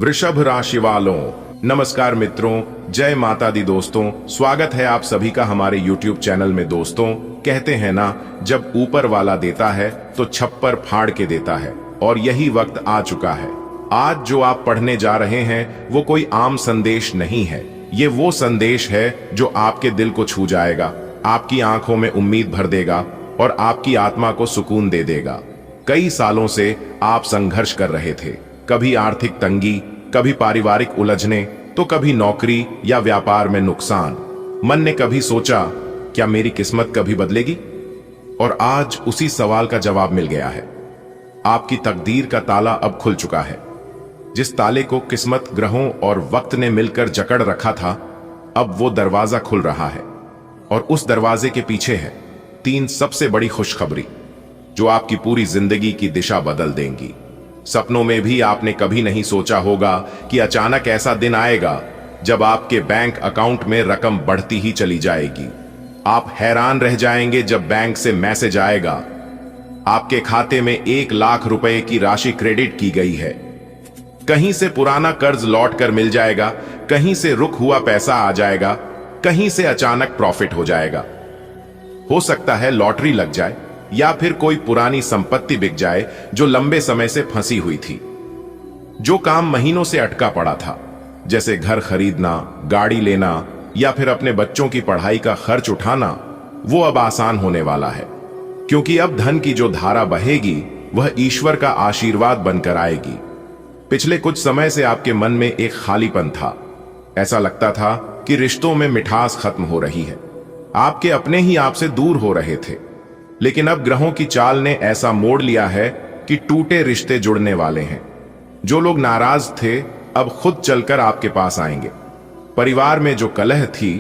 वृषभ राशि वालों, नमस्कार मित्रों, जय माता दी दोस्तों। स्वागत है आप सभी का हमारे YouTube चैनल में। दोस्तों, कहते हैं ना, जब ऊपर वाला देता है तो छप्पर फाड़ के देता है, और यही वक्त आ चुका है। आज जो आप पढ़ने जा रहे हैं वो कोई आम संदेश नहीं है। ये वो संदेश है जो आपके दिल को छू जाएगा, आपकी आंखों में उम्मीद भर देगा और आपकी आत्मा को सुकून दे देगा। कई सालों से आप संघर्ष कर रहे थे, कभी आर्थिक तंगी, कभी पारिवारिक उलझने, तो कभी नौकरी या व्यापार में नुकसान। मन ने कभी सोचा, क्या मेरी किस्मत कभी बदलेगी? और आज उसी सवाल का जवाब मिल गया है। आपकी तकदीर का ताला अब खुल चुका है। जिस ताले को किस्मत, ग्रहों और वक्त ने मिलकर जकड़ रखा था, अब वो दरवाजा खुल रहा है। और उस दरवाजे के पीछे है 3 सबसे बड़ी खुशखबरी जो आपकी पूरी जिंदगी की दिशा बदल देंगी। सपनों में भी आपने कभी नहीं सोचा होगा कि अचानक ऐसा दिन आएगा जब आपके बैंक अकाउंट में रकम बढ़ती ही चली जाएगी। आप हैरान रह जाएंगे जब बैंक से मैसेज आएगा, आपके खाते में 1 लाख रुपए की राशि क्रेडिट की गई है। कहीं से पुराना कर्ज लौट कर मिल जाएगा, कहीं से रुक हुआ पैसा आ जाएगा, कहीं से अचानक प्रॉफिट हो जाएगा। हो सकता है लॉटरी लग जाए या फिर कोई पुरानी संपत्ति बिक जाए जो लंबे समय से फंसी हुई थी। जो काम महीनों से अटका पड़ा था, जैसे घर खरीदना, गाड़ी लेना या फिर अपने बच्चों की पढ़ाई का खर्च उठाना, वो अब आसान होने वाला है। क्योंकि अब धन की जो धारा बहेगी वह ईश्वर का आशीर्वाद बनकर आएगी। पिछले कुछ समय से आपके मन में एक खालीपन था। ऐसा लगता था कि रिश्तों में मिठास खत्म हो रही है, आपके अपने ही आपसे दूर हो रहे थे। लेकिन अब ग्रहों की चाल ने ऐसा मोड़ लिया है कि टूटे रिश्ते जुड़ने वाले हैं। जो लोग नाराज थे अब खुद चलकर आपके पास आएंगे। परिवार में जो कलह थी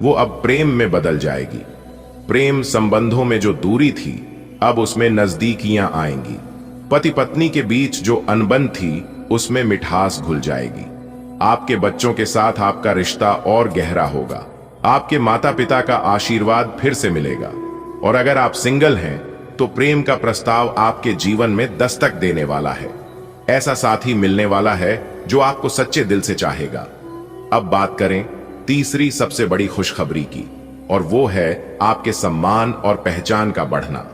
वो अब प्रेम में बदल जाएगी। प्रेम संबंधों में जो दूरी थी अब उसमें नजदीकियां आएंगी। पति पत्नी के बीच जो अनबन थी उसमें मिठास घुल जाएगी। आपके बच्चों के साथ आपका रिश्ता और गहरा होगा। आपके माता पिता का आशीर्वाद फिर से मिलेगा। और अगर आप सिंगल हैं तो प्रेम का प्रस्ताव आपके जीवन में दस्तक देने वाला है। ऐसा साथी मिलने वाला है जो आपको सच्चे दिल से चाहेगा। अब बात करें तीसरी सबसे बड़ी खुशखबरी की, और वो है आपके सम्मान और पहचान का बढ़ना।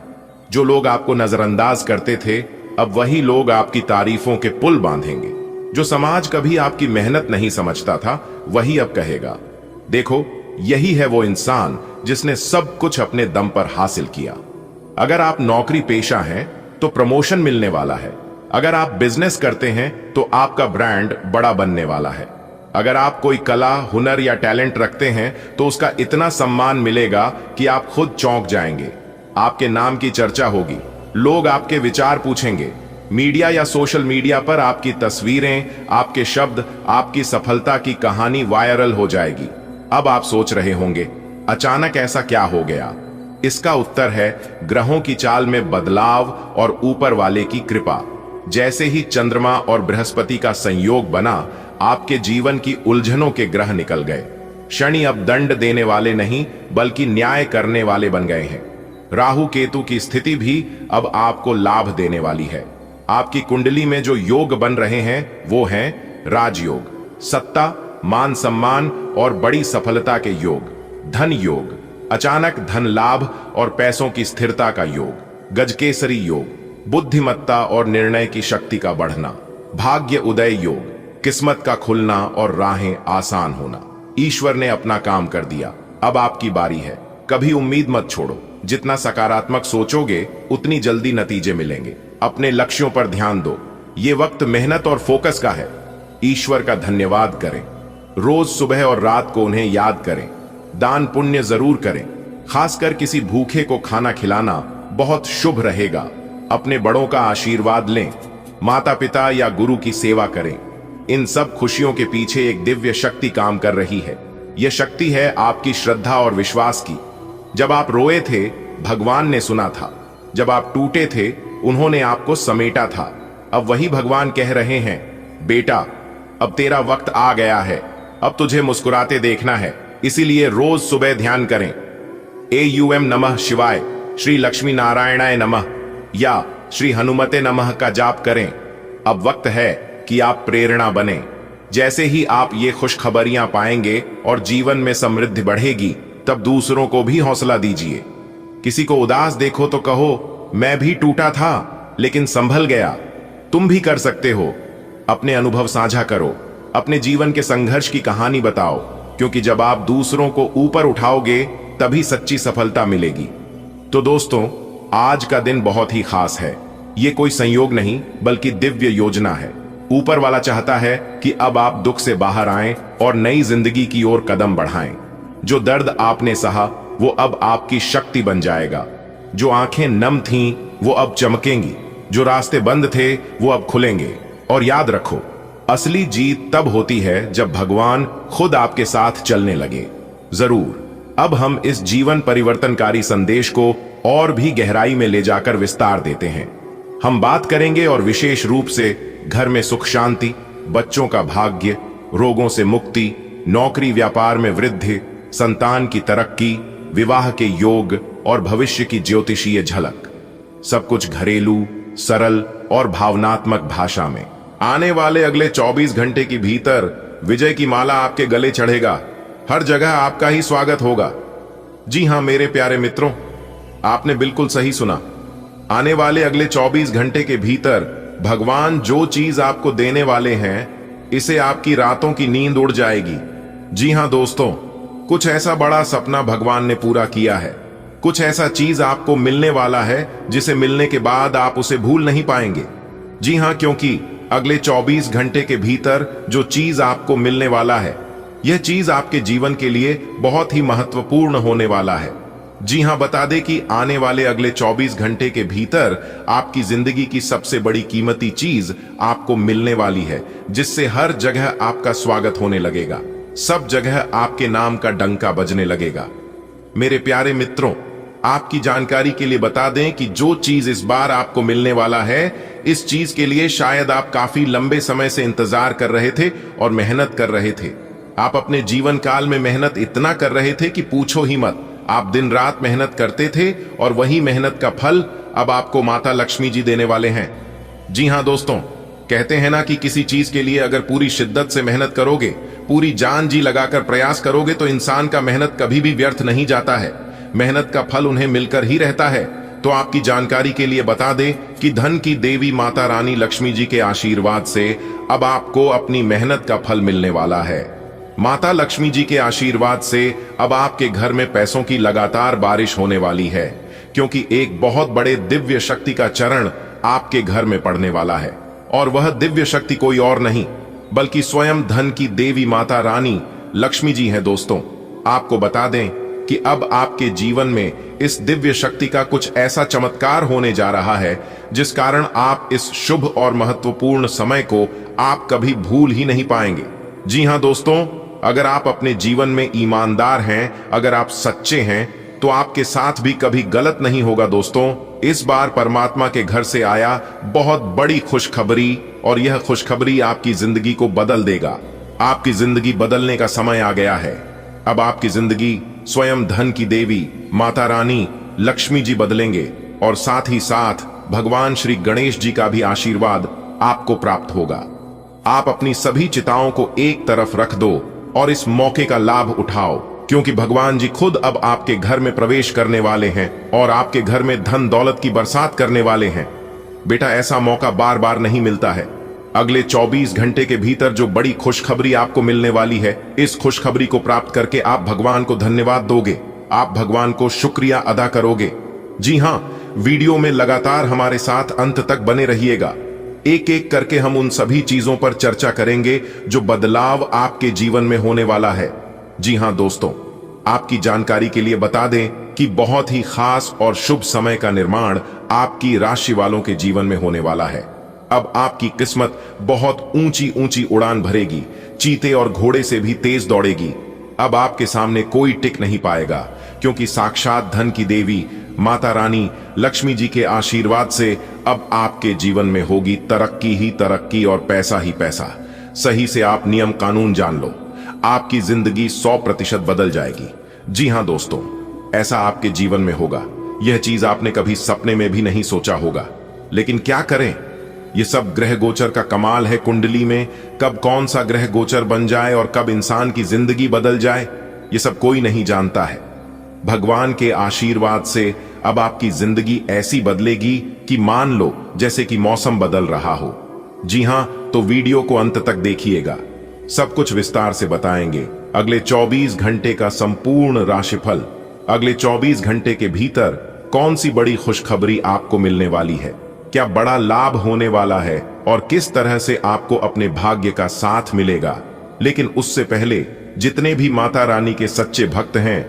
जो लोग आपको नजरअंदाज करते थे अब वही लोग आपकी तारीफों के पुल बांधेंगे। जो समाज कभी आपकी मेहनत नहीं समझता था वही अब कहेगा, देखो यही है वो इंसान जिसने सब कुछ अपने दम पर हासिल किया। अगर आप नौकरी पेशा हैं तो प्रमोशन मिलने वाला है। अगर आप बिजनेस करते हैं तो आपका ब्रांड बड़ा बनने वाला है। अगर आप कोई कला, हुनर या टैलेंट रखते हैं तो उसका इतना सम्मान मिलेगा कि आप खुद चौंक जाएंगे। आपके नाम की चर्चा होगी, लोग आपके विचार पूछेंगे। मीडिया या सोशल मीडिया पर आपकी तस्वीरें, आपके शब्द, आपकी सफलता की कहानी वायरल हो जाएगी। अब आप सोच रहे होंगे, अचानक ऐसा क्या हो गया? इसका उत्तर है ग्रहों की चाल में बदलाव और ऊपर वाले की कृपा। जैसे ही चंद्रमा और बृहस्पति का संयोग बना, आपके जीवन की उलझनों के ग्रह निकल गए। शनि अब दंड देने वाले नहीं बल्कि न्याय करने वाले बन गए हैं। राहु केतु की स्थिति भी अब आपको लाभ देने वाली है। आपकी कुंडली में जो योग बन रहे हैं वो हैं राजयोग, सत्ता, मान सम्मान और बड़ी सफलता के योग, धन योग, अचानक धन लाभ और पैसों की स्थिरता का योग, गजकेसरी योग, बुद्धिमत्ता और निर्णय की शक्ति का बढ़ना, भाग्य उदय योग, किस्मत का खुलना और राहें आसान होना। ईश्वर ने अपना काम कर दिया, अब आपकी बारी है। कभी उम्मीद मत छोड़ो। जितना सकारात्मक सोचोगे उतनी जल्दी नतीजे मिलेंगे। अपने लक्ष्यों पर ध्यान दो। ये वक्त मेहनत और फोकस का है। ईश्वर का धन्यवाद करें। रोज सुबह और रात को उन्हें याद करें। दान पुण्य जरूर करें। खासकर किसी भूखे को खाना खिलाना बहुत शुभ रहेगा। अपने बड़ों का आशीर्वाद लें। माता पिता या गुरु की सेवा करें। इन सब खुशियों के पीछे एक दिव्य शक्ति काम कर रही है। यह शक्ति है आपकी श्रद्धा और विश्वास की। जब आप रोए थे भगवान ने सुना था। जब आप टूटे थे उन्होंने आपको समेटा था। अब वही भगवान कह रहे हैं, बेटा अब तेरा वक्त आ गया है। अब तुझे मुस्कुराते देखना है। इसीलिए रोज सुबह ध्यान करें। AUM नमः शिवाय, श्री लक्ष्मी नारायणाय नमः या श्री हनुमते नमः का जाप करें। अब वक्त है कि आप प्रेरणा बने। जैसे ही आप ये खुशखबरियां पाएंगे और जीवन में समृद्धि बढ़ेगी, तब दूसरों को भी हौसला दीजिए। किसी को उदास देखो तो कहो, मैं भी टूटा था लेकिन संभल गया। तुम भी कर सकते हो। अपने अनुभव साझा करो, अपने जीवन के संघर्ष की कहानी बताओ, क्योंकि जब आप दूसरों को ऊपर उठाओगे तभी सच्ची सफलता मिलेगी। तो दोस्तों, आज का दिन बहुत ही खास है। ये कोई संयोग नहीं बल्कि दिव्य योजना है। ऊपर वाला चाहता है कि अब आप दुख से बाहर आएं और नई जिंदगी की ओर कदम बढ़ाएं। जो दर्द आपने सहा वो अब आपकी शक्ति बन जाएगा। जो आंखें नम थीं वो अब चमकेंगी। जो रास्ते बंद थे वो अब खुलेंगे। और याद रखो, असली जीत तब होती है जब भगवान खुद आपके साथ चलने लगे। जरूर अब हम इस जीवन परिवर्तनकारी संदेश को और भी गहराई में ले जाकर विस्तार देते हैं। हम बात करेंगे और विशेष रूप से घर में सुख शांति, बच्चों का भाग्य, रोगों से मुक्ति, नौकरी व्यापार में वृद्धि, संतान की तरक्की, विवाह के योग और भविष्य की ज्योतिषीय झलक। सब कुछ घरेलू, सरल और भावनात्मक भाषा में। आने वाले अगले 24 घंटे के भीतर विजय की माला आपके गले चढ़ेगा। हर जगह आपका ही स्वागत होगा। जी हां मेरे प्यारे मित्रों, आपने बिल्कुल सही सुना। आने वाले अगले 24 घंटे के भीतर भगवान जो चीज आपको देने वाले हैं, इसे आपकी रातों की नींद उड़ जाएगी। जी हां दोस्तों, कुछ ऐसा बड़ा सपना भगवान ने पूरा किया है। कुछ ऐसा चीज आपको मिलने वाला है जिसे मिलने के बाद आप उसे भूल नहीं पाएंगे। जी हां, क्योंकि अगले 24 घंटे के भीतर जो चीज आपको मिलने वाला है, यह चीज आपके जीवन के लिए बहुत ही महत्वपूर्ण होने वाला है। जी हां, बता दें कि आने वाले अगले 24 घंटे के भीतर आपकी जिंदगी की सबसे बड़ी कीमती चीज आपको मिलने वाली है, जिससे हर जगह आपका स्वागत होने लगेगा। सब जगह आपके नाम का डंका बजने लगेगा। मेरे प्यारे मित्रों, आपकी जानकारी के लिए बता दें कि जो चीज इस बार आपको मिलने वाला है, इस चीज के लिए शायद आप काफी लंबे समय से इंतजार कर रहे थे और मेहनत कर रहे थे। आप अपने जीवन काल में मेहनत इतना कर रहे थे कि पूछो ही मत। आप दिन रात मेहनत करते थे और वही मेहनत का फल अब आपको माता लक्ष्मी जी देने वाले हैं। जी हां दोस्तों, कहते हैं ना कि किसी चीज के लिए अगर पूरी शिद्दत से मेहनत करोगे, पूरी जान जी लगाकर प्रयास करोगे, तो इंसान का मेहनत कभी भी व्यर्थ नहीं जाता है। मेहनत का फल उन्हें मिलकर ही रहता है। तो आपकी जानकारी के लिए बता दें कि धन की देवी माता रानी लक्ष्मी जी के आशीर्वाद से अब आपको अपनी मेहनत का फल मिलने वाला है। माता लक्ष्मी जी के आशीर्वाद से अब आपके घर में पैसों की लगातार बारिश होने वाली है, क्योंकि एक बहुत बड़े दिव्य शक्ति का चरण आपके घर में पड़ने वाला है। और वह दिव्य शक्ति कोई और नहीं बल्कि स्वयं धन की देवी माता रानी लक्ष्मी जी है। दोस्तों, आपको बता दें कि अब आपके जीवन में इस दिव्य शक्ति का कुछ ऐसा चमत्कार होने जा रहा है जिस कारण आप इस शुभ और महत्वपूर्ण समय को आप कभी भूल ही नहीं पाएंगे। जी हां दोस्तों, अगर आप अपने जीवन में ईमानदार हैं, अगर आप सच्चे हैं, तो आपके साथ भी कभी गलत नहीं होगा। दोस्तों, इस बार परमात्मा के घर से आया बहुत बड़ी खुशखबरी, और यह खुशखबरी आपकी जिंदगी को बदल देगा। आपकी जिंदगी बदलने का समय आ गया है। अब आपकी जिंदगी स्वयं धन की देवी माता रानी लक्ष्मी जी बदलेंगे, और साथ ही साथ भगवान श्री गणेश जी का भी आशीर्वाद आपको प्राप्त होगा। आप अपनी सभी चिंताओं को एक तरफ रख दो और इस मौके का लाभ उठाओ, क्योंकि भगवान जी खुद अब आपके घर में प्रवेश करने वाले हैं और आपके घर में धन दौलत की बरसात करने वाले हैं। बेटा, ऐसा मौका बार बार नहीं मिलता है। अगले 24 घंटे के भीतर जो बड़ी खुशखबरी आपको मिलने वाली है, इस खुशखबरी को प्राप्त करके आप भगवान को धन्यवाद दोगे, आप भगवान को शुक्रिया अदा करोगे। जी हां, वीडियो में लगातार हमारे साथ अंत तक बने रहिएगा। एक एक करके हम उन सभी चीजों पर चर्चा करेंगे जो बदलाव आपके जीवन में होने वाला है। जी हां दोस्तों, आपकी जानकारी के लिए बता दें कि बहुत ही खास और शुभ समय का निर्माण आपकी राशि वालों के जीवन में होने वाला है। अब आपकी किस्मत बहुत ऊंची ऊंची उड़ान भरेगी, चीते और घोड़े से भी तेज दौड़ेगी। अब आपके सामने कोई टिक नहीं पाएगा, क्योंकि साक्षात धन की देवी माता रानी लक्ष्मी जी के आशीर्वाद से अब आपके जीवन में होगी तरक्की ही तरक्की और पैसा ही पैसा। सही से आप नियम कानून जान लो, आपकी जिंदगी 100% बदल जाएगी। जी हां दोस्तों, ऐसा आपके जीवन में होगा। यह चीज आपने कभी सपने में भी नहीं सोचा होगा। लेकिन क्या करें, ये सब ग्रह गोचर का कमाल है। कुंडली में कब कौन सा ग्रह गोचर बन जाए और कब इंसान की जिंदगी बदल जाए, ये सब कोई नहीं जानता है। भगवान के आशीर्वाद से अब आपकी जिंदगी ऐसी बदलेगी कि मान लो जैसे कि मौसम बदल रहा हो। जी हां, तो वीडियो को अंत तक देखिएगा, सब कुछ विस्तार से बताएंगे। अगले 24 घंटे का संपूर्ण राशिफल, अगले 24 घंटे के भीतर कौन सी बड़ी खुशखबरी आपको मिलने वाली है, क्या बड़ा लाभ होने वाला है और किस तरह से आपको अपने भाग्य का साथ मिलेगा। लेकिन उससे पहले जितने भी माता रानी के सच्चे भक्त हैं,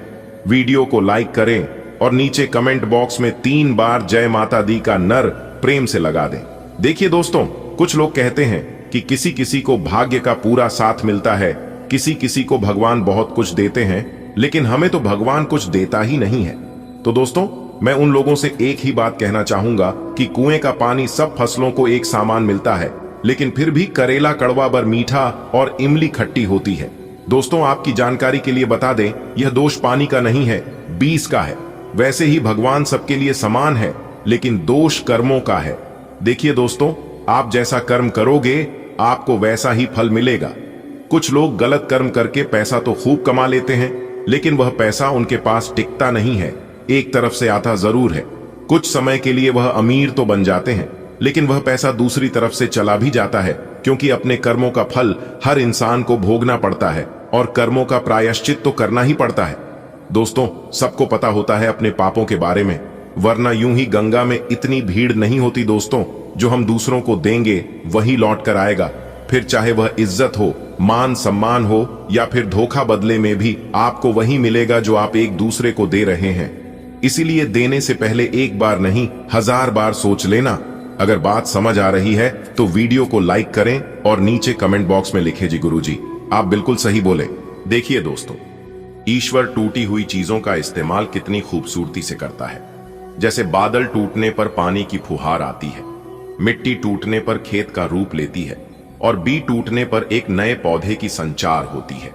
वीडियो को लाइक करें और नीचे कमेंट बॉक्स में 3 बार जय माता दी का नर प्रेम से लगा दें। देखिए दोस्तों, कुछ लोग कहते हैं कि किसी किसी को भाग्य का पूरा साथ मिलता है, किसी किसी को भगवान बहुत कुछ देते हैं, लेकिन हमें तो भगवान कुछ देता ही नहीं है। तो दोस्तों, मैं उन लोगों से एक ही बात कहना चाहूंगा कि कुएं का पानी सब फसलों को एक समान मिलता है, लेकिन फिर भी करेला कड़वा बर मीठा और इमली खट्टी होती है। दोस्तों, आपकी जानकारी के लिए बता दें, यह दोष पानी का नहीं है, बीज का है। वैसे ही भगवान सबके लिए समान है, लेकिन दोष कर्मों का है। देखिए दोस्तों, आप जैसा कर्म करोगे आपको वैसा ही फल मिलेगा। कुछ लोग गलत कर्म करके पैसा तो खूब कमा लेते हैं, लेकिन वह पैसा उनके पास टिकता नहीं है, एक तरफ से आता जरूर है। कुछ समय के लिए वह अमीर तो बन जाते हैं, लेकिन वह पैसा दूसरी तरफ से चला भी जाता है, क्योंकि अपने कर्मों का फल हर इंसान को भोगना पड़ता है और कर्मों का प्रायश्चित तो करना ही पड़ता है। दोस्तों, सबको पता होता है अपने पापों के बारे में, वरना यूं ही गंगा में इतनी भीड़ नहीं होती। दोस्तों, जो हम दूसरों को देंगे वही लौट कर आएगा, फिर चाहे वह इज्जत हो, मान सम्मान हो या फिर धोखा, बदले में भी आपको वही मिलेगा जो आप एक दूसरे को दे रहे हैं। इसीलिए देने से पहले एक बार नहीं 1000 बार सोच लेना। अगर बात समझ आ रही है तो वीडियो को लाइक करें और नीचे कमेंट बॉक्स में लिखें, जी गुरुजी आप बिल्कुल सही बोले। देखिए दोस्तों, ईश्वर टूटी हुई चीजों का इस्तेमाल कितनी खूबसूरती से करता है। जैसे बादल टूटने पर पानी की फुहार आती है, मिट्टी टूटने पर खेत का रूप लेती है और बीज टूटने पर एक नए पौधे की संचार होती है।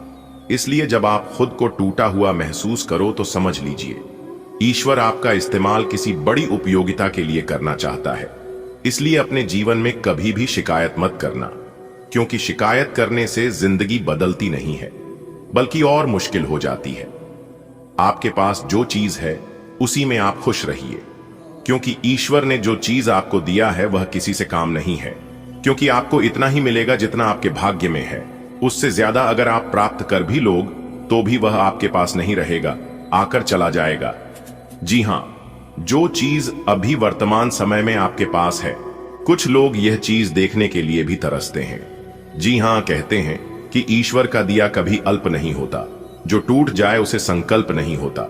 इसलिए जब आप खुद को टूटा हुआ महसूस करो तो समझ लीजिए ईश्वर आपका इस्तेमाल किसी बड़ी उपयोगिता के लिए करना चाहता है। इसलिए अपने जीवन में कभी भी शिकायत मत करना, क्योंकि शिकायत करने से जिंदगी बदलती नहीं है बल्कि और मुश्किल हो जाती है। आपके पास जो चीज है उसी में आप खुश रहिए, क्योंकि ईश्वर ने जो चीज आपको दिया है वह किसी से काम नहीं है, क्योंकि आपको इतना ही मिलेगा जितना आपके भाग्य में है। उससे ज्यादा अगर आप प्राप्त कर भी लोग तो भी वह आपके पास नहीं रहेगा, आकर चला जाएगा। जी हां, जो चीज अभी वर्तमान समय में आपके पास है, कुछ लोग यह चीज देखने के लिए भी तरसते हैं। जी हां, कहते हैं कि ईश्वर का दिया कभी अल्प नहीं होता, जो टूट जाए उसे संकल्प नहीं होता।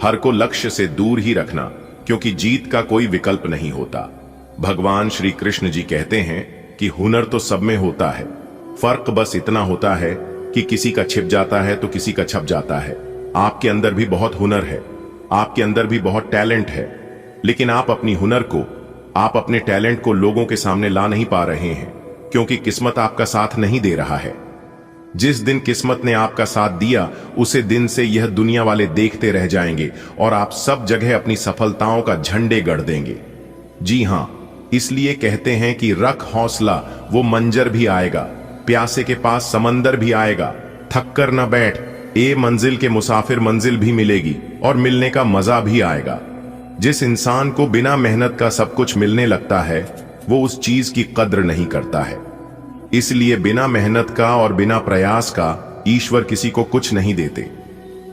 हर को लक्ष्य से दूर ही रखना, क्योंकि जीत का कोई विकल्प नहीं होता। भगवान श्री कृष्ण जी कहते हैं कि हुनर तो सब में होता है, फर्क बस इतना होता है कि किसी का छिप जाता है तो किसी का छप जाता है। आपके अंदर भी बहुत हुनर है, आपके अंदर भी बहुत टैलेंट है, लेकिन आप अपनी हुनर को, आप अपने टैलेंट को लोगों के सामने ला नहीं पा रहे हैं, क्योंकि किस्मत आपका साथ नहीं दे रहा है। जिस दिन किस्मत ने आपका साथ दिया उसे दिन से यह दुनिया वाले देखते रह जाएंगे और आप सब जगह अपनी सफलताओं का झंडे गड़ देंगे। जी हां, इसलिए कहते हैं कि रख हौसला, वो मंजर भी आएगा, प्यासे के पास समंदर भी आएगा। थक कर न बैठ, ए मंजिल के मुसाफिर मंजिल भी मिलेगी और मिलने का मजा भी आएगा। जिस इंसान को बिना मेहनत का सब कुछ मिलने लगता है वो उस चीज की कद्र नहीं करता है। इसलिए बिना मेहनत का और बिना प्रयास का ईश्वर किसी को कुछ नहीं देते,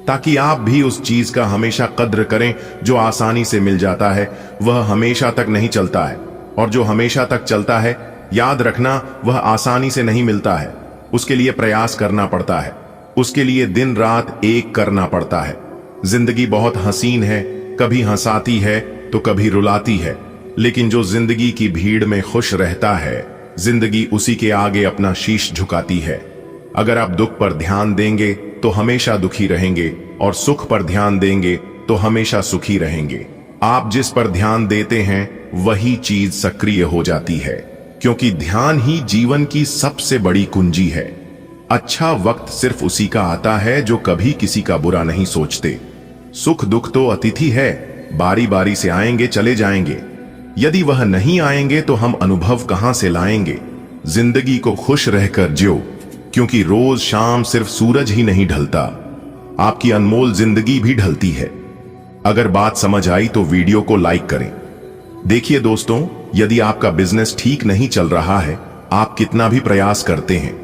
ताकि आप भी उस चीज का हमेशा कद्र करें। जो आसानी से मिल जाता है वह हमेशा तक नहीं चलता है, और जो हमेशा तक चलता है, याद रखना, वह आसानी से नहीं मिलता है। उसके लिए प्रयास करना पड़ता है, उसके लिए दिन रात एक करना पड़ता है। जिंदगी बहुत हसीन है, कभी हंसाती है तो कभी रुलाती है, लेकिन जो जिंदगी की भीड़ में खुश रहता है, जिंदगी उसी के आगे अपना शीश झुकाती है। अगर आप दुख पर ध्यान देंगे तो हमेशा दुखी रहेंगे, और सुख पर ध्यान देंगे तो हमेशा सुखी रहेंगे। आप जिस पर ध्यान देते हैं वही चीज सक्रिय हो जाती है, क्योंकि ध्यान ही जीवन की सबसे बड़ी कुंजी है। अच्छा वक्त सिर्फ उसी का आता है जो कभी किसी का बुरा नहीं सोचते। सुख दुख तो अतिथि है, बारी बारी से आएंगे चले जाएंगे। यदि वह नहीं आएंगे तो हम अनुभव कहां से लाएंगे। जिंदगी को खुश रहकर जियो, क्योंकि रोज शाम सिर्फ सूरज ही नहीं ढलता, आपकी अनमोल जिंदगी भी ढलती है। अगर बात समझ आई तो वीडियो को लाइक करें। देखिए दोस्तों, यदि आपका बिजनेस ठीक नहीं चल रहा है, आप कितना भी प्रयास करते हैं,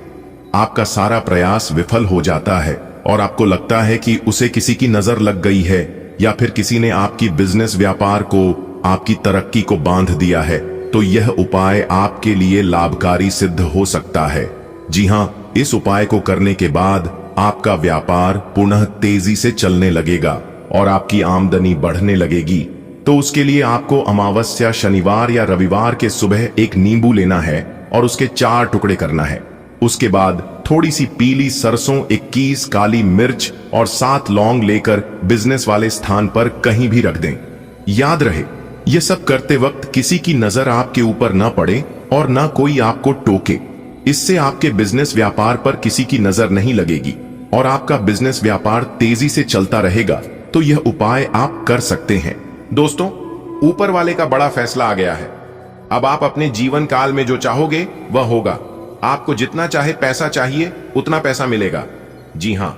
आपका सारा प्रयास विफल हो जाता है और आपको लगता है कि उसे किसी की नजर लग गई है या फिर किसी ने आपकी बिजनेस व्यापार को, आपकी तरक्की को बांध दिया है, तो यह उपाय आपके लिए लाभकारी सिद्ध हो सकता है। जी हां, इस उपाय को करने के बाद आपका व्यापार पुनः तेजी से चलने लगेगा और आपकी आमदनी बढ़ने लगेगी। तो उसके लिए आपको अमावस्या, शनिवार या रविवार के सुबह एक नींबू लेना है और उसके 4 टुकड़े करना है। उसके बाद थोड़ी सी पीली सरसों, 21 काली मिर्च और 7 लौंग लेकर बिजनेस वाले स्थान पर कहीं भी रख दें। याद रहे, यह सब करते वक्त किसी की नजर आपके ऊपर ना पड़े और ना कोई आपको टोके। इससे आपके बिजनेस व्यापार पर किसी की नजर नहीं लगेगी और आपका बिजनेस व्यापार तेजी से चलता रहेगा। तो यह उपाय आप कर सकते हैं। दोस्तों, ऊपर वाले का बड़ा फैसला आ गया है। अब आप अपने जीवन काल में जो चाहोगे वह होगा। आपको जितना चाहे पैसा चाहिए उतना पैसा मिलेगा। जी हां,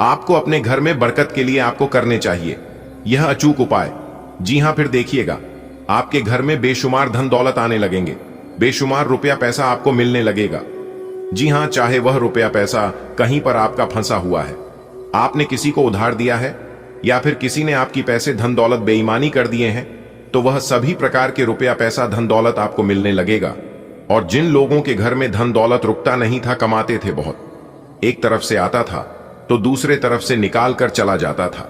आपको अपने घर में बरकत के लिए आपको करने चाहिए यह अचूक उपाय। जी हां, फिर देखिएगा, आपके घर में बेशुमार धन दौलत आने लगेंगे, बेशुमार रुपया पैसा आपको मिलने लगेगा। जी हां, चाहे वह रुपया पैसा कहीं पर आपका फंसा हुआ है, आपने किसी को उधार दिया है या फिर किसी ने आपकी पैसे धन दौलत बेईमानी कर दिए हैं, तो वह सभी प्रकार के रुपया पैसा धन दौलत आपको मिलने लगेगा। और जिन लोगों के घर में धन दौलत रुकता नहीं था, कमाते थे बहुत, एक तरफ से आता था तो दूसरे तरफ से निकाल कर चला जाता था,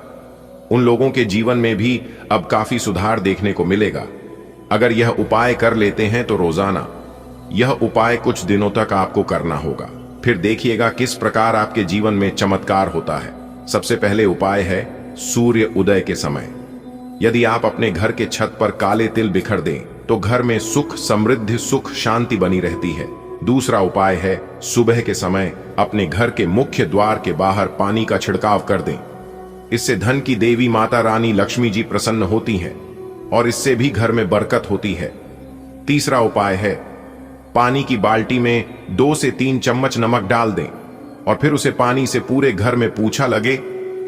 उन लोगों के जीवन में भी अब काफी सुधार देखने को मिलेगा। अगर यह उपाय कर लेते हैं तो रोजाना यह उपाय कुछ दिनों तक आपको करना होगा। फिर देखिएगा किस प्रकार आपके जीवन में चमत्कार होता है। सबसे पहले उपाय है सूर्य उदय के समय। यदि आप अपने घर के छत पर काले तिल बिखर दें तो घर में सुख, समृद्धि, सुख, शांति बनी रहती है। दूसरा उपाय है सुबह के समय अपने घर के मुख्य द्वार के बाहर पानी का छिड़काव कर दें। इससे धन की देवी माता रानी लक्ष्मी जी प्रसन्न होती हैं और इससे भी घर में बरकत होती है। तीसरा उपाय है पानी की बाल्टी में 2 से 3 चम्मच नमक डाल दें और फिर उसे पानी से पूरे घर में पूंछा लगे।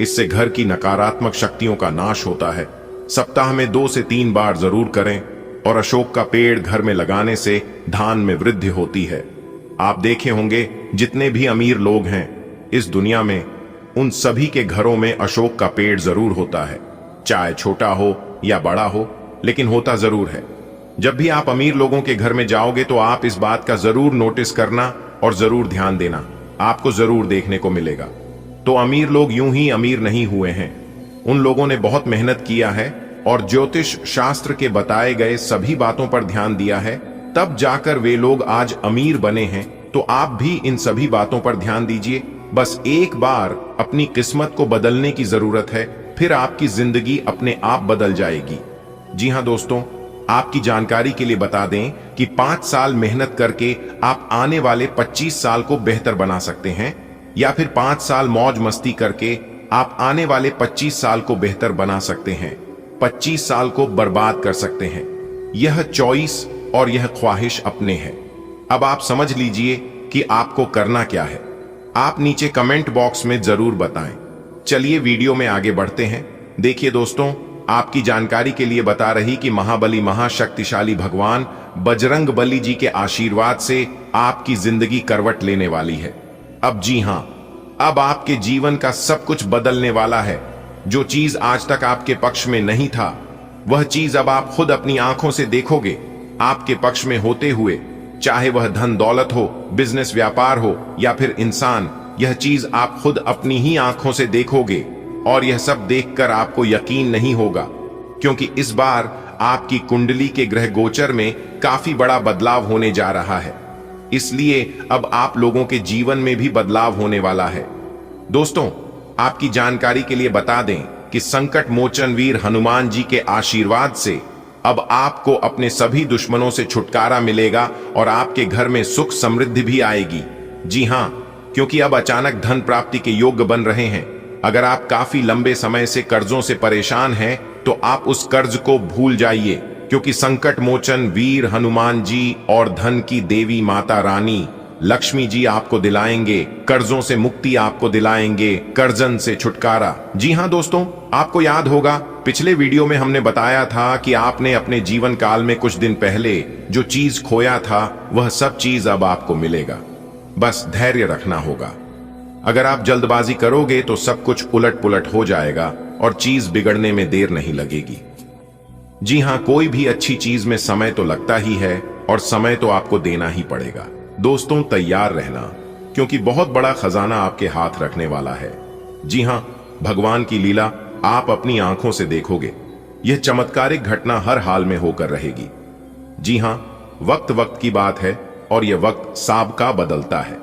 इससे घर की नकारात्मक शक्तियों का नाश होता है। सप्ताह में 2 से 3 बार जरूर करें। और अशोक का पेड़ घर में लगाने से धान में वृद्धि होती है। आप देखे होंगे जितने भी अमीर लोग हैं इस दुनिया में, उन सभी के घरों में अशोक का पेड़ जरूर होता है, चाहे छोटा हो या बड़ा हो, लेकिन होता जरूर है। जब भी आप अमीर लोगों के घर में जाओगे तो आप इस बात का जरूर नोटिस करना और जरूर ध्यान देना, आपको जरूर देखने को मिलेगा। तो अमीर लोग यूं ही अमीर नहीं हुए हैं, उन लोगों ने बहुत मेहनत किया है और ज्योतिष शास्त्र के बताए गए सभी बातों पर ध्यान दिया है, तब जाकर वे लोग आज अमीर बने हैं। तो आप भी इन सभी बातों पर ध्यान दीजिए। बस एक बार अपनी किस्मत को बदलने की जरूरत है, फिर आपकी जिंदगी अपने आप बदल जाएगी। जी हां दोस्तों, आपकी जानकारी के लिए बता दें कि 5 साल मेहनत करके आप आने वाले 25 साल को बेहतर बना सकते हैं, या फिर 5 साल मौज मस्ती करके आप आने वाले 25 साल को बेहतर बना सकते हैं, 25 साल को बर्बाद कर सकते हैं। यह चॉइस और यह ख्वाहिश अपने है। अब आप समझ लीजिए कि आपको करना क्या है। आप नीचे कमेंट बॉक्स में जरूर बताएं। चलिए वीडियो में आगे बढ़ते हैं। देखिए दोस्तों, आपकी जानकारी के लिए बता रही कि महाबली महाशक्तिशाली भगवान बजरंग बली जी के आशीर्वाद से आपकी जिंदगी करवट लेने वाली है। अब जी हां, अब आपके जीवन का सब कुछ बदलने वाला है। जो चीज आज तक आपके पक्ष में नहीं था, वह चीज अब आप खुद अपनी आंखों से देखोगे आपके पक्ष में होते हुए। चाहे वह धन दौलत हो, बिजनेस व्यापार हो या फिर इंसान, यह चीज आप खुद अपनी ही आंखों से देखोगे। और यह सब देखकर आपको यकीन नहीं होगा, क्योंकि इस बार आपकी कुंडली के ग्रह गोचर में काफी बड़ा बदलाव होने जा रहा है। इसलिए अब आप लोगों के जीवन में भी बदलाव होने वाला है। दोस्तों, आपकी जानकारी के लिए बता दें कि संकट मोचन वीर हनुमान जी के आशीर्वाद से अब आपको अपने सभी दुश्मनों से छुटकारा मिलेगा और आपके घर में सुख समृद्धि भी आएगी। जी हां, क्योंकि अब अचानक धन प्राप्ति के योग बन रहे हैं। अगर आप काफी लंबे समय से कर्जों से परेशान हैं, तो आप उस कर्ज को भूल जाइए, क्योंकि संकट मोचन वीर हनुमान जी और धन की देवी माता रानी लक्ष्मी जी आपको दिलाएंगे कर्जों से मुक्ति, आपको दिलाएंगे कर्जन से छुटकारा। जी हां दोस्तों, आपको याद होगा पिछले वीडियो में हमने बताया था कि आपने अपने जीवन काल में कुछ दिन पहले जो चीज खोया था वह सब चीज अब आपको मिलेगा। बस धैर्य रखना होगा। अगर आप जल्दबाजी करोगे तो सब कुछ उलट पुलट हो जाएगा और चीज बिगड़ने में देर नहीं लगेगी। जी हां, कोई भी अच्छी चीज में समय तो लगता ही है और समय तो आपको देना ही पड़ेगा। दोस्तों तैयार रहना, क्योंकि बहुत बड़ा खजाना आपके हाथ रखने वाला है। जी हां, भगवान की लीला आप अपनी आंखों से देखोगे। यह चमत्कारिक घटना हर हाल में होकर रहेगी। जी हां, वक्त वक्त की बात है और यह वक्त साबका बदलता है।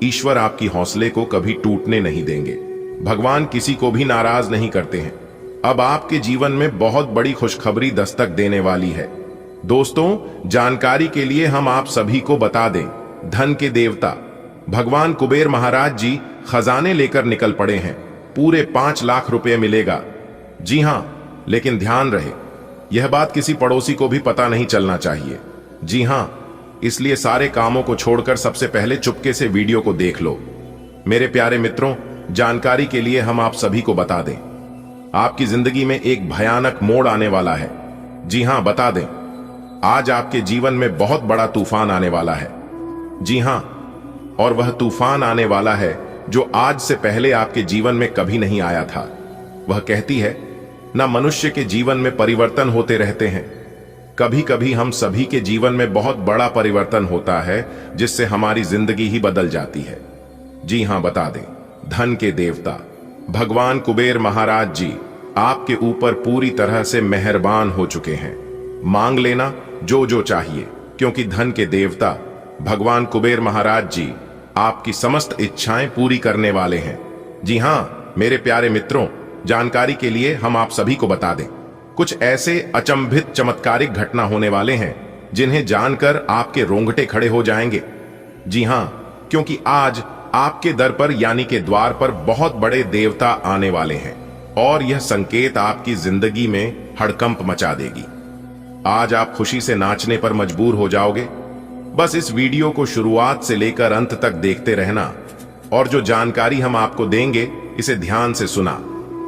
ईश्वर आपकी हौसले को कभी टूटने नहीं देंगे। भगवान किसी को भी नाराज नहीं करते हैं। अब आपके जीवन में बहुत बड़ी खुशखबरी दस्तक देने वाली है। दोस्तों, जानकारी के लिए हम आप सभी को बता दें, धन के देवता भगवान कुबेर महाराज जी खजाने लेकर निकल पड़े हैं। पूरे 5 लाख रुपए मिलेगा। जी हां, लेकिन ध्यान रहे, यह बात किसी पड़ोसी को भी पता नहीं चलना चाहिए। जी हां, इसलिए सारे कामों को छोड़कर सबसे पहले चुपके से वीडियो को देख लो। मेरे प्यारे मित्रों, जानकारी के लिए हम आप सभी को बता दें, आपकी जिंदगी में एक भयानक मोड़ आने वाला है। जी हां, बता दें, आज आपके जीवन में बहुत बड़ा तूफान आने वाला है। जी हां, और वह तूफान आने वाला है जो आज से पहले आपके जीवन में कभी नहीं आया था। वह कहती है ना, मनुष्य के जीवन में परिवर्तन होते रहते हैं। कभी कभी हम सभी के जीवन में बहुत बड़ा परिवर्तन होता है जिससे हमारी जिंदगी ही बदल जाती है। जी हां, बता दें, धन के देवता भगवान कुबेर महाराज जी आपके ऊपर पूरी तरह से मेहरबान हो चुके हैं। मांग लेना जो जो चाहिए, क्योंकि धन के देवता भगवान कुबेर महाराज जी आपकी समस्त इच्छाएं पूरी करने वाले हैं। जी हां, मेरे प्यारे मित्रों, जानकारी के लिए हम आप सभी को बता दें, कुछ ऐसे अचंभित चमत्कारिक घटना होने वाले हैं जिन्हें जानकर आपके रोंगटे खड़े हो जाएंगे। जी हां, क्योंकि आज आपके दर पर यानी के द्वार पर बहुत बड़े देवता आने वाले हैं और यह संकेत आपकी जिंदगी में हड़कंप मचा देगी। आज आप खुशी से नाचने पर मजबूर हो जाओगे। बस इस वीडियो को शुरुआत से लेकर अंत तक देखते रहना और जो जानकारी हम आपको देंगे इसे ध्यान से सुना।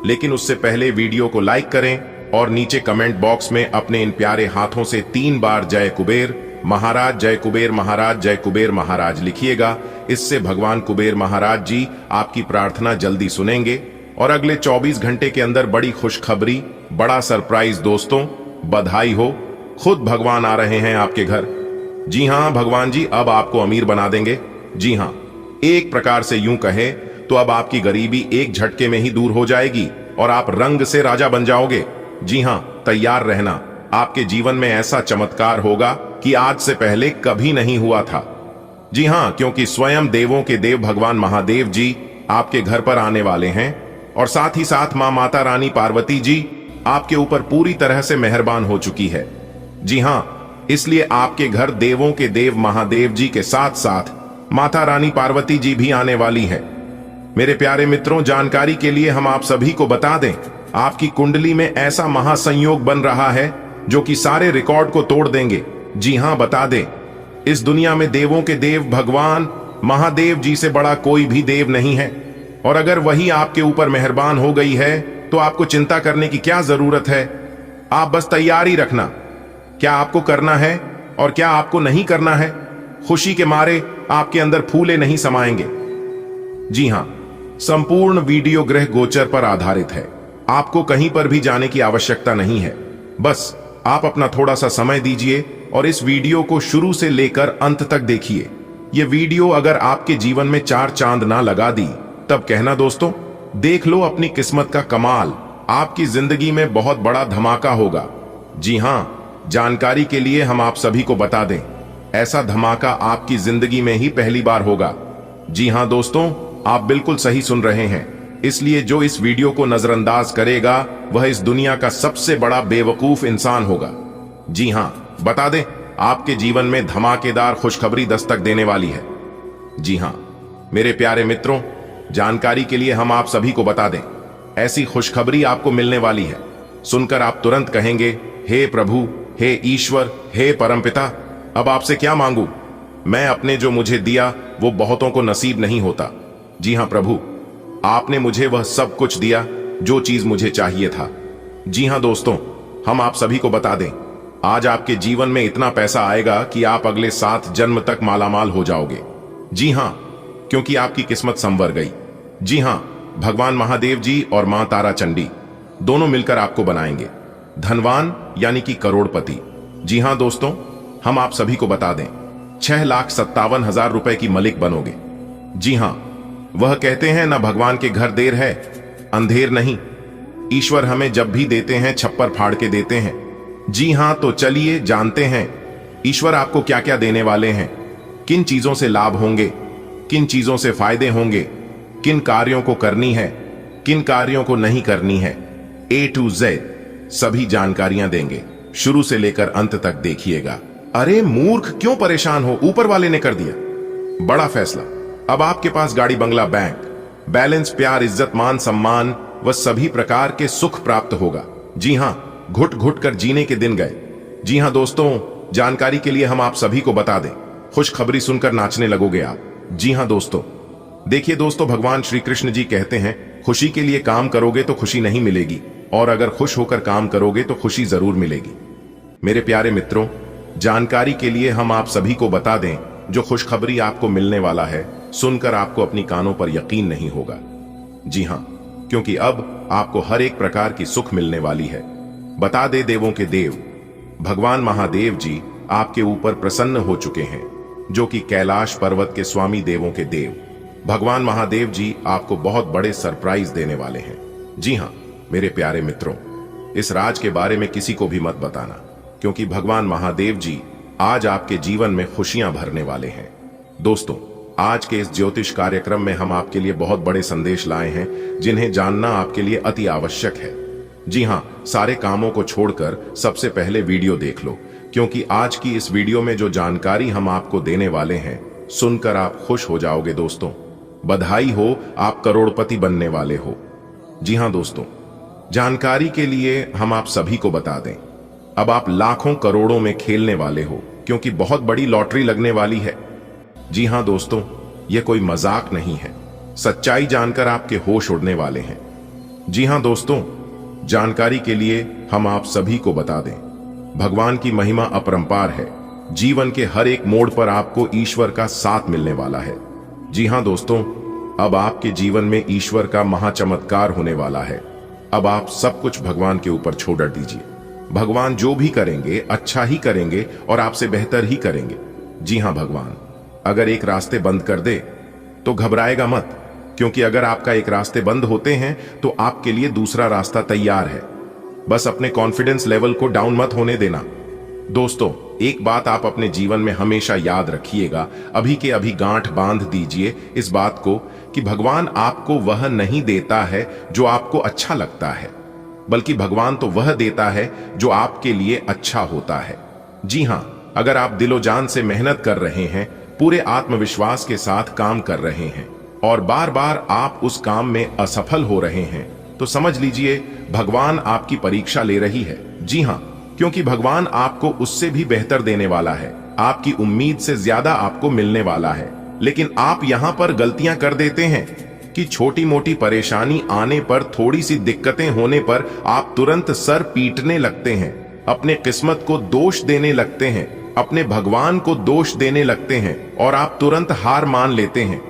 लेकिन उससे पहले वीडियो को लाइक करें और नीचे कमेंट बॉक्स में अपने इन प्यारे हाथों से 3 बार जय कुबेर महाराज, जय कुबेर महाराज, जय कुबेर महाराज लिखिएगा। इससे भगवान कुबेर महाराज जी आपकी प्रार्थना जल्दी सुनेंगे और अगले 24 घंटे के अंदर बड़ी खुशखबरी, बड़ा सरप्राइज। दोस्तों बधाई हो, खुद भगवान आ रहे हैं आपके घर। जी हां, भगवान जी अब आपको अमीर बना देंगे। जी हां, एक प्रकार से यूं कहें तो अब आपकी गरीबी एक झटके में ही दूर हो जाएगी और आप रंग से राजा बन जाओगे। जी हां, तैयार रहना, आपके जीवन में ऐसा चमत्कार होगा कि आज से पहले कभी नहीं हुआ था। जी हां, क्योंकि स्वयं देवों के देव भगवान महादेव जी आपके घर पर आने वाले हैं और साथ ही साथ मां माता रानी पार्वती जी आपके ऊपर पूरी तरह से मेहरबान हो चुकी है। जी हां, इसलिए आपके घर देवों के देव महादेव जी के साथ साथ माता रानी पार्वती जी भी आने वाली है। मेरे प्यारे मित्रों, जानकारी के लिए हम आप सभी को बता दें, आपकी कुंडली में ऐसा महासंयोग बन रहा है जो कि सारे रिकॉर्ड को तोड़ देंगे। जी हां, बता दें, इस दुनिया में देवों के देव भगवान महादेव जी से बड़ा कोई भी देव नहीं है और अगर वही आपके ऊपर मेहरबान हो गई है तो आपको चिंता करने की क्या जरूरत है। आप बस तैयारी रखना, क्या आपको करना है और क्या आपको नहीं करना है। खुशी के मारे आपके अंदर फूले नहीं समाएंगे। जी हां, संपूर्ण वीडियो ग्रह गोचर पर आधारित है। आपको कहीं पर भी जाने की आवश्यकता नहीं है। बस आप अपना थोड़ा सा समय दीजिए और इस वीडियो को शुरू से लेकर अंत तक देखिए। यह वीडियो अगर आपके जीवन में 4 चांद ना लगा दी तब कहना दोस्तों, देख लो अपनी किस्मत का कमाल, आपकी जिंदगी में बहुत बड़ा धमाका होगा। जी हां, जानकारी के लिए हम आप सभी को बता दें, ऐसा धमाका आपकी जिंदगी में ही पहली बार होगा। जी हां दोस्तों, आप बिल्कुल सही सुन रहे हैं। इसलिए जो इस वीडियो को नजरअंदाज करेगा वह इस दुनिया का सबसे बड़ा बेवकूफ इंसान होगा। जी हां, बता दें, आपके जीवन में धमाकेदार खुशखबरी दस्तक देने वाली है। जी हां, मेरे प्यारे मित्रों, जानकारी के लिए हम आप सभी को बता दें, ऐसी खुशखबरी आपको मिलने वाली है। सुनकर आप तुरंत कहेंगे, हे प्रभु, हे ईश्वर, हे परमपिता, अब आपसे क्या मांगू? मैं अपने जो मुझे दिया वो बहुतों को नसीब नहीं होता। जी हाँ प्रभु, आपने मुझे वह सब कुछ दिया जो चीज मुझे चाहिए था। जी हाँ दोस्तों, हम आप सभी को बता दें, आज आपके जीवन में इतना पैसा आएगा कि आप अगले 7 जन्म तक मालामाल हो जाओगे। जी हाँ, क्योंकि आपकी किस्मत संवर गई। जी हाँ, भगवान महादेव जी और मां तारा चंडी दोनों मिलकर आपको बनाएंगे धनवान, यानी कि करोड़पति। जी हाँ दोस्तों, हम आप सभी को बता दें, 6,57,000 रुपए की मलिक बनोगे। जी हाँ, वह कहते हैं ना, भगवान के घर देर है अंधेर नहीं। ईश्वर हमें जब भी देते हैं छप्पर फाड़ के देते हैं। जी हाँ, तो चलिए जानते हैं ईश्वर आपको क्या क्या देने वाले हैं, किन चीजों से लाभ होंगे, किन चीजों से फायदे होंगे, किन कार्यों को करनी है, किन कार्यों को नहीं करनी है। A to Z सभी जानकारियां देंगे, शुरू से लेकर अंत तक देखिएगा। अरे मूर्ख, क्यों परेशान हो? ऊपर वाले ने कर दिया बड़ा फैसला। अब आपके पास गाड़ी, बंगला, बैंक बैलेंस, प्यार, इज्जत, मान सम्मान व सभी प्रकार के सुख प्राप्त होगा। जी हां, घुट घुट कर जीने के दिन गए। जी हां दोस्तों, जानकारी के लिए हम आप सभी को बता दें, खुशखबरी सुनकर नाचने लगोगे आप। जी हां दोस्तों, देखिए दोस्तों, भगवान श्री कृष्ण जी कहते हैं, खुशी के लिए काम करोगे तो खुशी नहीं मिलेगी, और अगर खुश होकर काम करोगे तो खुशी जरूर मिलेगी। मेरे प्यारे मित्रों, जानकारी के लिए हम आप सभी को बता दें, जो खुशखबरी आपको मिलने वाला है, सुनकर आपको अपनी कानों पर यकीन नहीं होगा। जी हां, क्योंकि अब आपको हर एक प्रकार की सुख मिलने वाली है। बता दे देवों के देव भगवान महादेव जी आपके ऊपर प्रसन्न हो चुके हैं, जो कि कैलाश पर्वत के स्वामी देवों के देव भगवान महादेव जी आपको बहुत बड़े सरप्राइज देने वाले हैं। जी हां मेरे प्यारे मित्रों, इस राज के बारे में किसी को भी मत बताना, क्योंकि भगवान महादेव जी आज आपके जीवन में खुशियां भरने वाले हैं। दोस्तों, आज के इस ज्योतिष कार्यक्रम में हम आपके लिए बहुत बड़े संदेश लाए हैं, जिन्हें जानना आपके लिए अति आवश्यक है। जी हां, सारे कामों को छोड़कर सबसे पहले वीडियो देख लो, क्योंकि आज की इस वीडियो में जो जानकारी हम आपको देने वाले हैं, सुनकर आप खुश हो जाओगे। दोस्तों, बधाई हो, आप करोड़पति बनने वाले हो। जी हां दोस्तों, जानकारी के लिए हम आप सभी को बता दें, अब आप लाखों करोड़ों में खेलने वाले हो, क्योंकि बहुत बड़ी लॉटरी लगने वाली है। जी हां दोस्तों, यह कोई मजाक नहीं है, सच्चाई जानकर आपके होश उड़ने वाले हैं। जी हां दोस्तों, जानकारी के लिए हम आप सभी को बता दें, भगवान की महिमा अपरंपार है। जीवन के हर एक मोड़ पर आपको ईश्वर का साथ मिलने वाला है। जी हां दोस्तों, अब आपके जीवन में ईश्वर का महाचमत्कार होने वाला है। अब आप सब कुछ भगवान के ऊपर छोड़ दीजिए। भगवान जो भी करेंगे अच्छा ही करेंगे और आपसे बेहतर ही करेंगे। जी हां, भगवान अगर एक रास्ते बंद कर दे तो घबराएगा मत, क्योंकि अगर आपका एक रास्ते बंद होते हैं तो आपके लिए दूसरा रास्ता तैयार है। बस अपने कॉन्फिडेंस लेवल को डाउन मत होने देना। दोस्तों, एक बात आप अपने जीवन में हमेशा याद रखिएगा, अभी के अभी गांठ बांध दीजिए इस बात को कि भगवान आपको वह नहीं देता है जो आपको अच्छा लगता है, बल्कि भगवान तो वह देता है जो आपके लिए अच्छा होता है। जी हां, अगर आप दिलो जान से मेहनत कर रहे हैं, पूरे आत्मविश्वास के साथ काम कर रहे हैं और बार बार आप उस काम में असफल हो रहे हैं, तो समझ लीजिए भगवान आपकी परीक्षा ले रही है। जी हां, क्योंकि भगवान आपको उससे भी बेहतर देने वाला है, आपकी उम्मीद से ज्यादा आपको मिलने वाला है। लेकिन आप यहां पर गलतियां कर देते हैं कि छोटी मोटी परेशानी आने पर, थोड़ी सी दिक्कतें होने पर आप तुरंत सर पीटने लगते हैं, अपने किस्मत को दोष देने लगते हैं, अपने भगवान को दोष देने लगते हैं और आप तुरंत हार मान लेते हैं।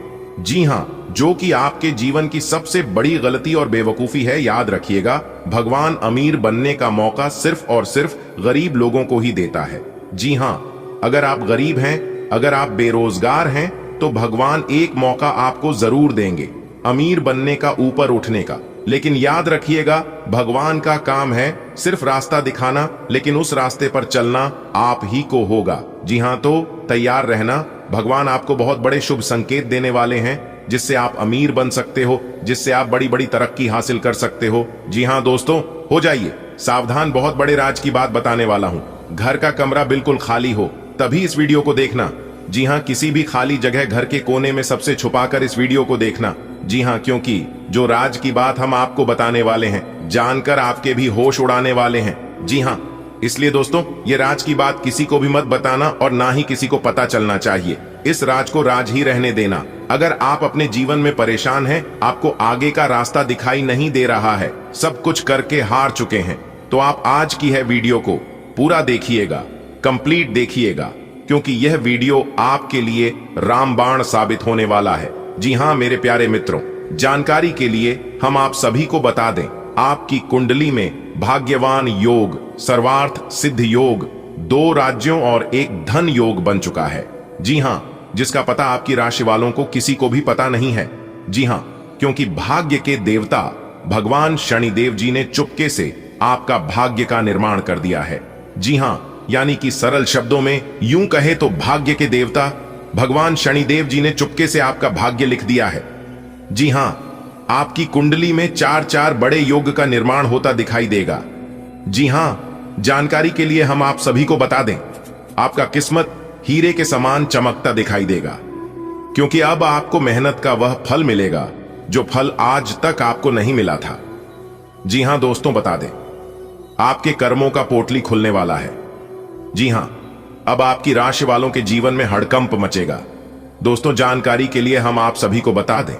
जी हां, जो कि आपके जीवन की सबसे बड़ी गलती और बेवकूफी है। याद रखिएगा, भगवान अमीर बनने का मौका सिर्फ और सिर्फ गरीब लोगों को ही देता है। जी हां, अगर आप गरीब हैं, अगर आप बेरोजगार हैं, तो भगवान एक मौका आपको जरूर देंगे अमीर बनने का, ऊपर उठने का। लेकिन याद रखिएगा, भगवान का काम है सिर्फ रास्ता दिखाना, लेकिन उस रास्ते पर चलना आप ही को होगा। जी हां, तो तैयार रहना, भगवान आपको बहुत बड़े शुभ संकेत देने वाले हैं, जिससे आप अमीर बन सकते हो, जिससे आप बड़ी बड़ी तरक्की हासिल कर सकते हो। जी हां दोस्तों, हो जाइए सावधान, बहुत बड़े राज की बात बताने वाला हूं। घर का कमरा बिल्कुल खाली हो तभी इस वीडियो को देखना। जी हां, किसी भी खाली जगह घर के कोने में सबसे छुपाकर इस वीडियो को देखना। जी हां, क्योंकि जो राज की बात हम आपको बताने वाले हैं, जानकर आपके भी होश उड़ाने वाले हैं। जी हां, इसलिए दोस्तों, ये राज की बात किसी को भी मत बताना और ना ही किसी को पता चलना चाहिए। इस राज को राज ही रहने देना। अगर आप अपने जीवन में परेशान हैं, आपको आगे का रास्ता दिखाई नहीं दे रहा है, सब कुछ करके हार चुके हैं, तो आप आज की है वीडियो को पूरा देखिएगा, कंप्लीट देखिएगा, क्योंकि यह वीडियो आपके लिए रामबाण साबित होने वाला है। जी हाँ मेरे प्यारे मित्रों, जानकारी के लिए हम आप सभी को बता दें, आपकी कुंडली में भाग्यवान योग, सर्वार्थ सिद्ध योग, 2 राज्यों और 1 धन योग बन चुका है। जी हाँ, जिसका पता आपकी राशि वालों को किसी को भी पता नहीं है। जी हाँ, क्योंकि भाग्य के देवता भगवान शनिदेव जी ने चुपके से आपका भाग्य का निर्माण कर दिया है। जी हाँ, यानी कि सरल शब्दों में यूं कहे तो भाग्य के देवता भगवान शनिदेव जी ने चुपके से आपका भाग्य लिख दिया है। जी हाँ, आपकी कुंडली में 4 बड़े योग का निर्माण होता दिखाई देगा। जी हाँ, जानकारी के लिए हम आप सभी को बता दें, आपका किस्मत हीरे के समान चमकता दिखाई देगा, क्योंकि अब आपको मेहनत का वह फल मिलेगा जो फल आज तक आपको नहीं मिला था। जी हाँ दोस्तों, बता दें, आपके कर्मों का पोटली खुलने वाला है। जी हाँ, अब आपकी राशि वालों के जीवन में हड़कंप मचेगा। दोस्तों, जानकारी के लिए हम आप सभी को बता दें,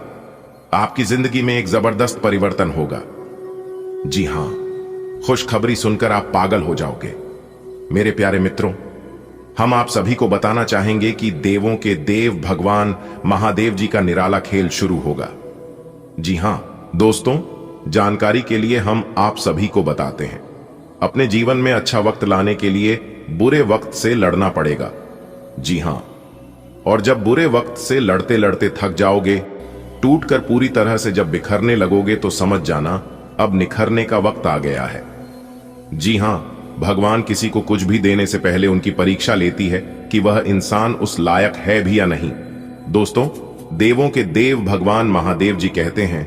आपकी जिंदगी में एक जबरदस्त परिवर्तन होगा। जी हां, खुशखबरी सुनकर आप पागल हो जाओगे। मेरे प्यारे मित्रों, हम आप सभी को बताना चाहेंगे कि देवों के देव भगवान महादेव जी का निराला खेल शुरू होगा। जी हां दोस्तों, जानकारी के लिए हम आप सभी को बताते हैं, अपने जीवन में अच्छा वक्त लाने के लिए बुरे वक्त से लड़ना पड़ेगा। जी हां, और जब बुरे वक्त से लड़ते लड़ते थक जाओगे, टूटकर पूरी तरह से जब बिखरने लगोगे, तो समझ जाना अब निखरने का वक्त आ गया है। जी हां, भगवान किसी को कुछ भी देने से पहले उनकी परीक्षा लेती है कि वह इंसान उस लायक है भी या नहीं। दोस्तों, देवों के देव भगवान महादेव जी कहते हैं,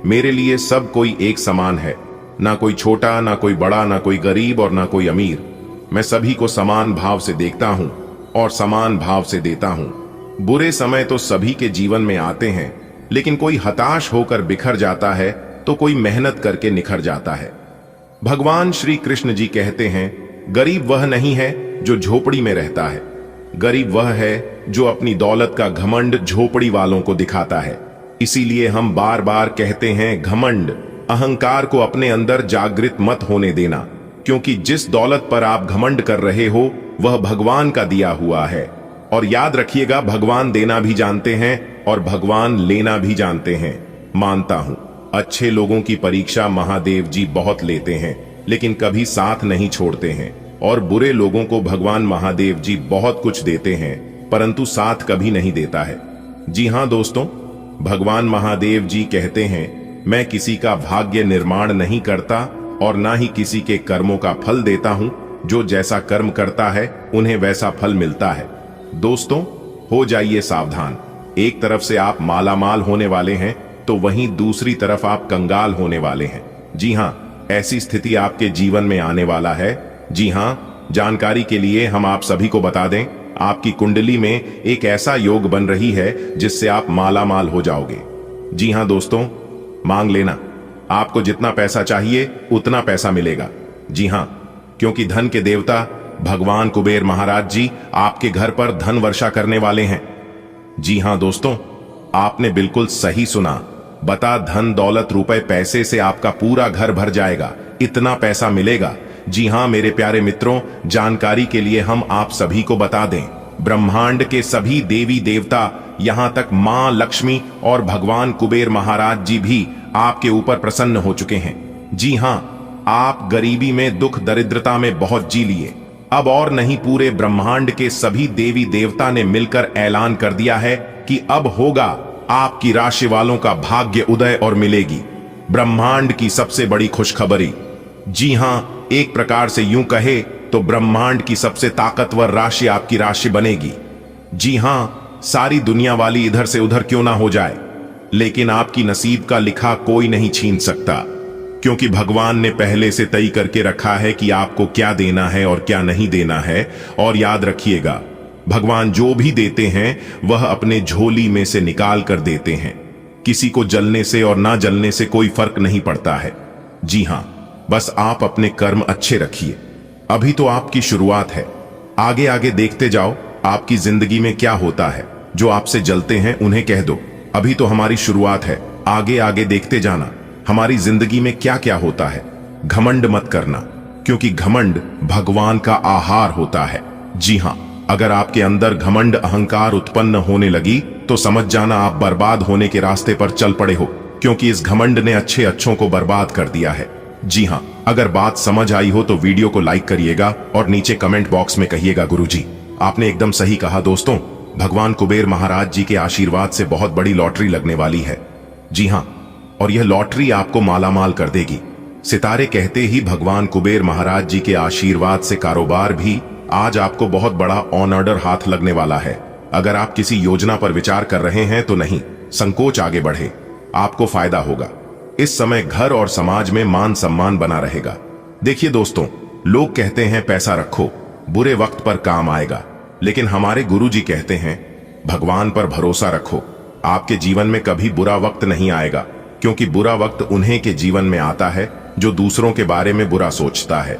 मेरे लिए सब कोई एक समान है, ना कोई छोटा, ना कोई बड़ा, ना कोई गरीब और ना कोई अमीर। मैं सभी को समान भाव से देखता हूं और समान भाव से देता हूं। बुरे समय तो सभी के जीवन में आते हैं, लेकिन कोई हताश होकर बिखर जाता है तो कोई मेहनत करके निखर जाता है। भगवान श्री कृष्ण जी कहते हैं, गरीब वह नहीं है जो झोपड़ी में रहता है, गरीब वह है जो अपनी दौलत का घमंड झोपड़ी वालों को दिखाता है। इसीलिए हम बार बार कहते हैं, घमंड, अहंकार को अपने अंदर जागृत मत होने देना, क्योंकि जिस दौलत पर आप घमंड कर रहे हो वह भगवान का दिया हुआ है। और याद रखिएगा, भगवान देना भी जानते हैं और भगवान लेना भी जानते हैं। मानता हूं, अच्छे लोगों की परीक्षा महादेव जी बहुत लेते हैं, लेकिन कभी साथ नहीं छोड़ते हैं, और बुरे लोगों को भगवान महादेव जी बहुत कुछ देते हैं, परंतु साथ कभी नहीं देता है। जी हां दोस्तों, भगवान महादेव जी कहते हैं, मैं किसी का भाग्य निर्माण नहीं करता और ना ही किसी के कर्मों का फल देता हूं। जो जैसा कर्म करता है उन्हें वैसा फल मिलता है। दोस्तों, हो जाइए सावधान। एक तरफ से आप मालामाल होने वाले हैं, तो वहीं दूसरी तरफ आप कंगाल होने वाले हैं। जी हां, ऐसी स्थिति आपके जीवन में आने वाला है। जी हां, जानकारी के लिए हम आप सभी को बता दें, आपकी कुंडली में एक ऐसा योग बन रही है जिससे आप मालामाल हो जाओगे। जी हां दोस्तों, मांग लेना, आपको जितना पैसा चाहिए उतना पैसा मिलेगा। जी हां, क्योंकि धन के देवता भगवान कुबेर महाराज जी आपके घर पर धन वर्षा करने वाले हैं। जी हां दोस्तों, आपने बिल्कुल सही सुना। बता धन दौलत रुपए पैसे से आपका पूरा घर भर जाएगा, इतना पैसा मिलेगा। जी हां मेरे प्यारे मित्रों, जानकारी के लिए हम आप सभी को बता दें, ब्रह्मांड के सभी देवी देवता, यहां तक मां लक्ष्मी और भगवान कुबेर महाराज जी भी आपके ऊपर प्रसन्न हो चुके हैं। जी हां, आप गरीबी में, दुख दरिद्रता में बहुत जी लिए। अब और नहीं, पूरे ब्रह्मांड के सभी देवी देवता ने मिलकर ऐलान कर दिया है कि अब होगा आपकी राशि वालों का भाग्य उदय और मिलेगी ब्रह्मांड की सबसे बड़ी खुशखबरी। जी हां, एक प्रकार से यूं कहे तो ब्रह्मांड की सबसे ताकतवर राशि आपकी राशि बनेगी। जी हां, सारी दुनिया वाली इधर से उधर क्यों ना हो जाए, लेकिन आपकी नसीब का लिखा कोई नहीं छीन सकता, क्योंकि भगवान ने पहले से तय करके रखा है कि आपको क्या देना है और क्या नहीं देना है। और याद रखिएगा, भगवान जो भी देते हैं वह अपने झोली में से निकाल कर देते हैं। किसी को जलने से और ना जलने से कोई फर्क नहीं पड़ता है। जी हां, बस आप अपने कर्म अच्छे रखिए, अभी तो आपकी शुरुआत है। आगे आगे देखते जाओ आपकी जिंदगी में क्या होता है। जो आपसे जलते हैं उन्हें कह दो, अभी तो हमारी शुरुआत है, आगे आगे देखते जाना हमारी जिंदगी में क्या क्या होता है। घमंड मत करना, क्योंकि घमंड भगवान का आहार होता है। जी हां, अगर आपके अंदर घमंड अहंकार उत्पन्न होने लगी तो समझ जाना आप बर्बाद होने के रास्ते पर चल पड़े हो, क्योंकि इस घमंड ने अच्छे अच्छों को बर्बाद कर दिया है। जी हां, अगर बात समझ आई हो तो वीडियो को लाइक करिएगा और नीचे कमेंट बॉक्स में कहिएगा गुरुजी आपने एकदम सही कहा। दोस्तों, भगवान कुबेर महाराज जी के आशीर्वाद से बहुत बड़ी लॉटरी लगने वाली है। जी हां, और यह लॉटरी आपको मालामाल कर देगी। सितारे कहते ही भगवान कुबेर महाराज जी के आशीर्वाद से कारोबार भी आज आपको बहुत बड़ा ऑन ऑर्डर हाथ लगने वाला है। अगर आप किसी योजना पर विचार कर रहे हैं तो नहीं संकोच, आगे बढ़े, आपको फायदा होगा। इस समय घर और समाज में मान सम्मान बना रहेगा। देखिए दोस्तों, लोग कहते हैं पैसा रखो बुरे वक्त पर काम आएगा, लेकिन हमारे गुरुजी कहते हैं भगवान पर भरोसा रखो, आपके जीवन में कभी बुरा वक्त नहीं आएगा, क्योंकि बुरा वक्त उन्हें के जीवन में आता है जो दूसरों के बारे में बुरा सोचता है।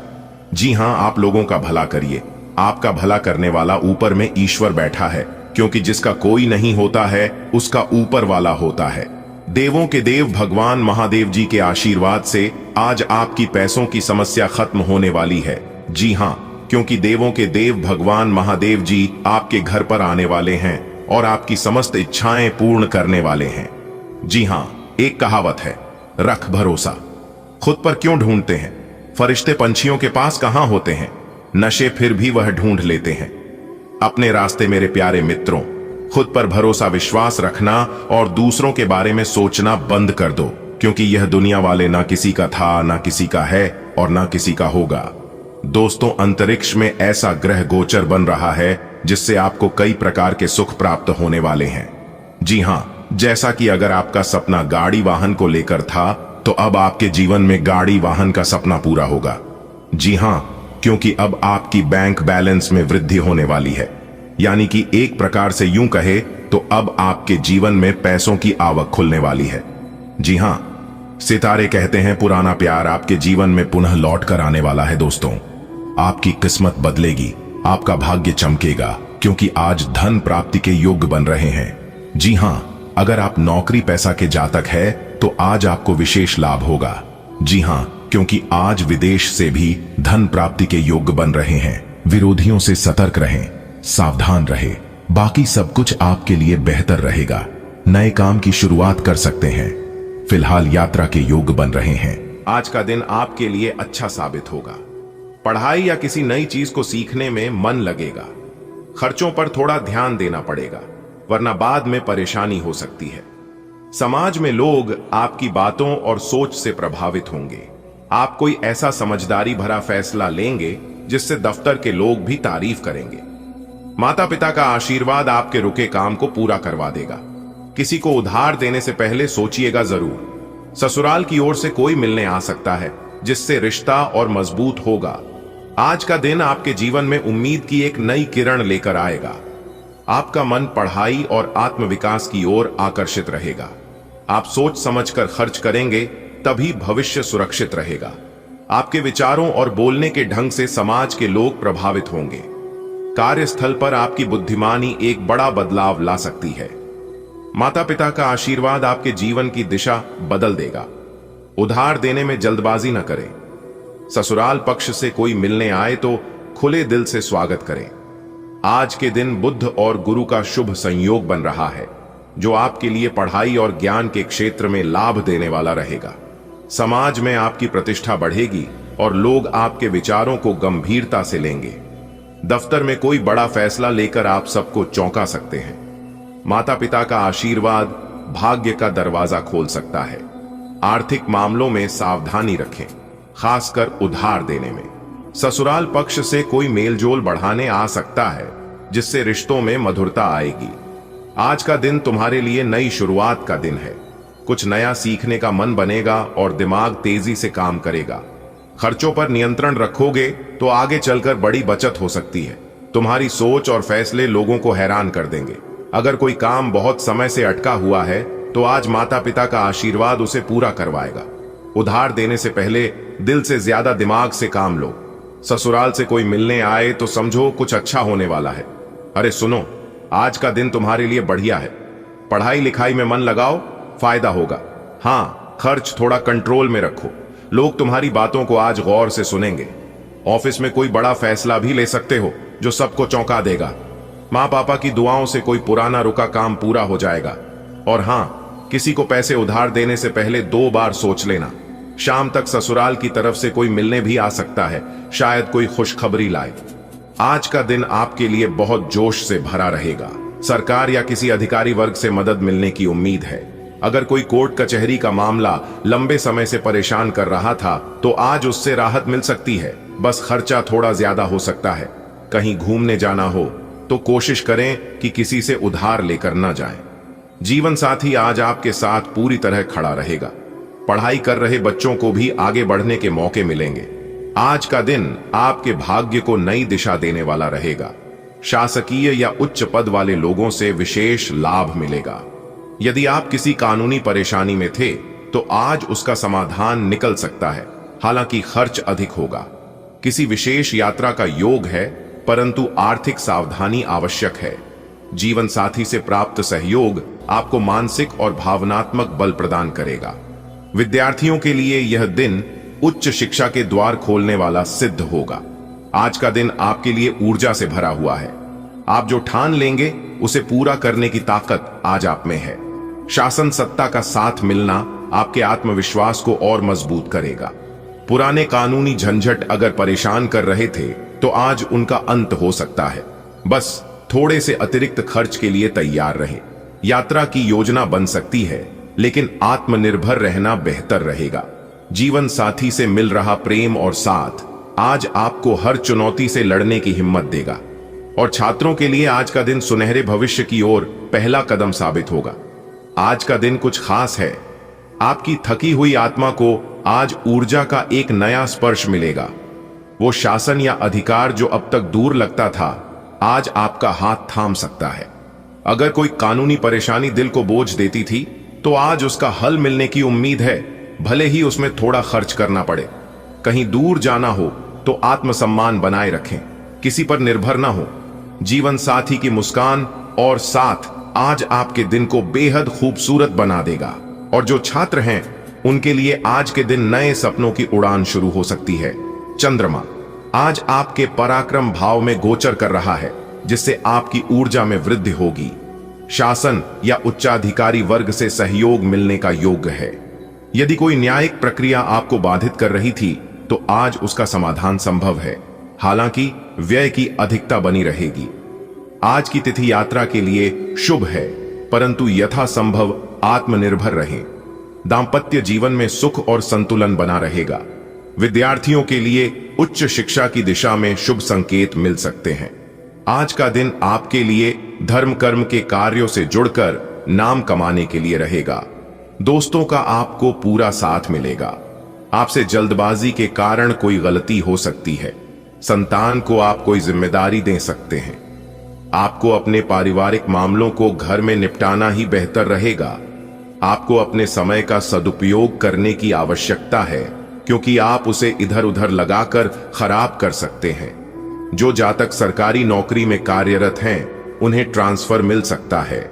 जी हां, आप लोगों का भला करिए, आपका भला करने वाला ऊपर में ईश्वर बैठा है, क्योंकि जिसका कोई नहीं होता है उसका ऊपर वाला होता है। देवों के देव भगवान महादेव जी के आशीर्वाद से आज आपकी पैसों की समस्या खत्म होने वाली है। जी हां, क्योंकि देवों के देव भगवान महादेव जी आपके घर पर आने वाले हैं और आपकी समस्त इच्छाएं पूर्ण करने वाले हैं। जी हां, एक कहावत है, रख भरोसा, खुद पर क्यों ढूंढते हैं, फरिश्ते पंछियों के पास कहां होते हैं, नशे फिर भी वह ढूंढ लेते हैं। अपने रास्ते मेरे प्यारे मित्रों, खुद पर भरोसा विश्वास रखना और दूसरों के बारे में सोचना बंद कर दो, क्योंकि यह दुनिया वाले ना किसी का था, ना किसी का है और ना किसी का होगा। दोस्तों, अंतरिक्ष में ऐसा ग्रह गोचर बन रहा है जिससे आपको कई प्रकार के सुख प्राप्त होने वाले हैं। जी हां, जैसा कि अगर आपका सपना गाड़ी वाहन को लेकर था तो अब आपके जीवन में गाड़ी वाहन का सपना पूरा होगा। जी हां, क्योंकि अब आपकी बैंक बैलेंस में वृद्धि होने वाली है, यानी कि एक प्रकार से यूं कहे तो अब आपके जीवन में पैसों की आवक खुलने वाली है। जी हां, सितारे कहते हैं पुराना प्यार आपके जीवन में पुनः लौट कर आने वाला है। दोस्तों, आपकी किस्मत बदलेगी, आपका भाग्य चमकेगा, क्योंकि आज धन प्राप्ति के योग बन रहे हैं। जी हां, अगर आप नौकरी पैसा के जातक है तो आज आपको विशेष लाभ होगा। जी हां, क्योंकि आज विदेश से भी धन प्राप्ति के योग बन रहे हैं। विरोधियों से सतर्क रहें, सावधान रहे, बाकी सब कुछ आपके लिए बेहतर रहेगा। नए काम की शुरुआत कर सकते हैं। फिलहाल यात्रा के योग बन रहे हैं। आज का दिन आपके लिए अच्छा साबित होगा। पढ़ाई या किसी नई चीज को सीखने में मन लगेगा। खर्चों पर थोड़ा ध्यान देना पड़ेगा, वरना बाद में परेशानी हो सकती है। समाज में लोग आपकी बातों और सोच से प्रभावित होंगे। आप कोई ऐसा समझदारी भरा फैसला लेंगे जिससे दफ्तर के लोग भी तारीफ करेंगे। माता पिता का आशीर्वाद आपके रुके काम को पूरा करवा देगा। किसी को उधार देने से पहले सोचिएगा जरूर। ससुराल की ओर से कोई मिलने आ सकता है जिससे रिश्ता और मजबूत होगा। आज का दिन आपके जीवन में उम्मीद की एक नई किरण लेकर आएगा। आपका मन पढ़ाई और आत्मविकास की ओर आकर्षित रहेगा। आप सोच समझकर खर्च करेंगे, तभी भविष्य सुरक्षित रहेगा। आपके विचारों और बोलने के ढंग से समाज के लोग प्रभावित होंगे। कार्यस्थल पर आपकी बुद्धिमानी एक बड़ा बदलाव ला सकती है। माता पिता का आशीर्वाद आपके जीवन की दिशा बदल देगा। उधार देने में जल्दबाजी न करें। ससुराल पक्ष से कोई मिलने आए तो खुले दिल से स्वागत करें। आज के दिन बुध और गुरु का शुभ संयोग बन रहा है, जो आपके लिए पढ़ाई और ज्ञान के क्षेत्र में लाभ देने वाला रहेगा। समाज में आपकी प्रतिष्ठा बढ़ेगी और लोग आपके विचारों को गंभीरता से लेंगे। दफ्तर में कोई बड़ा फैसला लेकर आप सबको चौंका सकते हैं। माता पिता का आशीर्वाद भाग्य का दरवाजा खोल सकता है। आर्थिक मामलों में सावधानी रखें, खासकर उधार देने में। ससुराल पक्ष से कोई मेलजोल बढ़ाने आ सकता है, जिससे रिश्तों में मधुरता आएगी। आज का दिन तुम्हारे लिए नई शुरुआत का दिन है। कुछ नया सीखने का मन बनेगा और दिमाग तेजी से काम करेगा। खर्चों पर नियंत्रण रखोगे तो आगे चलकर बड़ी बचत हो सकती है। तुम्हारी सोच और फैसले लोगों को हैरान कर देंगे। अगर कोई काम बहुत समय से अटका हुआ है तो आज माता पिता का आशीर्वाद उसे पूरा करवाएगा। उधार देने से पहले दिल से ज्यादा दिमाग से काम लो। ससुराल से कोई मिलने आए तो समझो कुछ अच्छा होने वाला है। अरे सुनो, आज का दिन तुम्हारे लिए बढ़िया है। पढ़ाई लिखाई में मन लगाओ, फायदा होगा। हाँ, खर्च थोड़ा कंट्रोल में रखो। लोग तुम्हारी बातों को आज गौर से सुनेंगे। ऑफिस में कोई बड़ा फैसला भी ले सकते हो जो सबको चौंका देगा। माँ पापा की दुआओं से कोई पुराना रुका काम पूरा हो जाएगा। और हाँ, किसी को पैसे उधार देने से पहले 2 बार सोच लेना। शाम तक ससुराल की तरफ से कोई मिलने भी आ सकता है, शायद कोई खुशखबरी लाए। आज का दिन आपके लिए बहुत जोश से भरा रहेगा। सरकार या किसी अधिकारी वर्ग से मदद मिलने की उम्मीद है। अगर कोई कोर्ट कचहरी का मामला लंबे समय से परेशान कर रहा था तो आज उससे राहत मिल सकती है। बस खर्चा थोड़ा ज्यादा हो सकता है। कहीं घूमने जाना हो तो कोशिश करें कि किसी से उधार लेकर न जाएं। जीवन साथी आज आपके साथ पूरी तरह खड़ा रहेगा। पढ़ाई कर रहे बच्चों को भी आगे बढ़ने के मौके मिलेंगे। आज का दिन आपके भाग्य को नई दिशा देने वाला रहेगा। शासकीय या उच्च पद वाले लोगों से विशेष लाभ मिलेगा। यदि आप किसी कानूनी परेशानी में थे तो आज उसका समाधान निकल सकता है, हालांकि खर्च अधिक होगा। किसी विशेष यात्रा का योग है, परंतु आर्थिक सावधानी आवश्यक है। जीवन साथी से प्राप्त सहयोग आपको मानसिक और भावनात्मक बल प्रदान करेगा। विद्यार्थियों के लिए यह दिन उच्च शिक्षा के द्वार खोलने वाला सिद्ध होगा। आज का दिन आपके लिए ऊर्जा से भरा हुआ है। आप जो ठान लेंगे उसे पूरा करने की ताकत आज आप में है। शासन सत्ता का साथ मिलना आपके आत्मविश्वास को और मजबूत करेगा। पुराने कानूनी झंझट अगर परेशान कर रहे थे तो आज उनका अंत हो सकता है। बस थोड़े से अतिरिक्त खर्च के लिए तैयार रहें। यात्रा की योजना बन सकती है, लेकिन आत्मनिर्भर रहना बेहतर रहेगा। जीवन साथी से मिल रहा प्रेम और साथ आज आपको हर चुनौती से लड़ने की हिम्मत देगा। और छात्रों के लिए आज का दिन सुनहरे भविष्य की ओर पहला कदम साबित होगा। आज का दिन कुछ खास है। आपकी थकी हुई आत्मा को आज ऊर्जा का एक नया स्पर्श मिलेगा। वो शासन या अधिकार जो अब तक दूर लगता था, आज आपका हाथ थाम सकता है। अगर कोई कानूनी परेशानी दिल को बोझ देती थी तो आज उसका हल मिलने की उम्मीद है, भले ही उसमें थोड़ा खर्च करना पड़े। कहीं दूर जाना हो तो आत्मसम्मान बनाए रखें, किसी पर निर्भर ना हो। जीवन साथी की मुस्कान और साथ आज आपके दिन को बेहद खूबसूरत बना देगा। और जो छात्र हैं उनके लिए आज के दिन नए सपनों की उड़ान शुरू हो सकती है। चंद्रमा आज आपके पराक्रम भाव में गोचर कर रहा है, जिससे आपकी ऊर्जा में वृद्धि होगी। शासन या उच्चाधिकारी वर्ग से सहयोग मिलने का योग है। यदि कोई न्यायिक प्रक्रिया आपको बाधित कर रही थी तो आज उसका समाधान संभव है, हालांकि व्यय की अधिकता बनी रहेगी। आज की तिथि यात्रा के लिए शुभ है, परंतु यथासंभव आत्मनिर्भर रहें। दांपत्य जीवन में सुख और संतुलन बना रहेगा। विद्यार्थियों के लिए उच्च शिक्षा की दिशा में शुभ संकेत मिल सकते हैं। आज का दिन आपके लिए धर्म कर्म के कार्यों से जुड़कर नाम कमाने के लिए रहेगा। दोस्तों का आपको पूरा साथ मिलेगा। आपसे जल्दबाजी के कारण कोई गलती हो सकती है। संतान को आप कोई जिम्मेदारी दे सकते हैं। आपको अपने पारिवारिक मामलों को घर में निपटाना ही बेहतर रहेगा। आपको अपने समय का सदुपयोग करने की आवश्यकता है, क्योंकि आप उसे इधर उधर लगाकर खराब कर सकते हैं। जो जातक सरकारी नौकरी में कार्यरत हैं, उन्हें ट्रांसफर मिल सकता है।